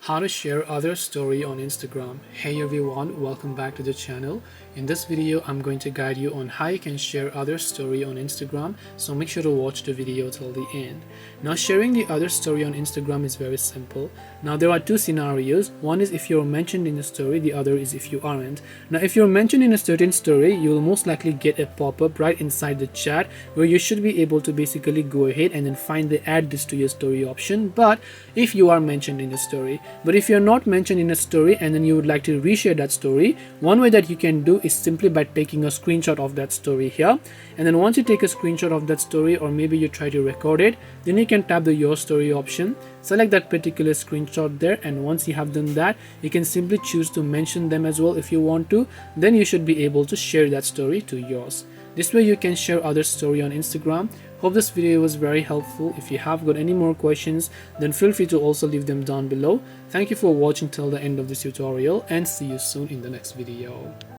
How to share other story on Instagram. Hey everyone, welcome back to the channel. In this video I'm going to guide you on how you can share other story on Instagram, so make sure to watch the video till the end. Now, sharing the other story on Instagram is very simple. Now there are two scenarios. One is if you're mentioned in a story, the other is if you aren't. Now if you're mentioned in a certain story, you will most likely get a pop-up right inside the chat where you should be able to basically go ahead and then find the add this to your story option. But if you are mentioned in a story, but if you're not mentioned in a story and then you would like to reshare that story, one way that you can do is simply by taking a screenshot of that story here. And then once you take a screenshot of that story, or maybe you try to record it, then you can tap the your story option, select that particular screenshot there, and once you have done that, you can simply choose to mention them as well if you want to. Then you should be able to share that story to yours. This way you can share other story on Instagram. Hope this video was very helpful. If you have got any more questions, then feel free to also leave them down below. Thank you for watching till the end of this tutorial, and see you soon in the next video.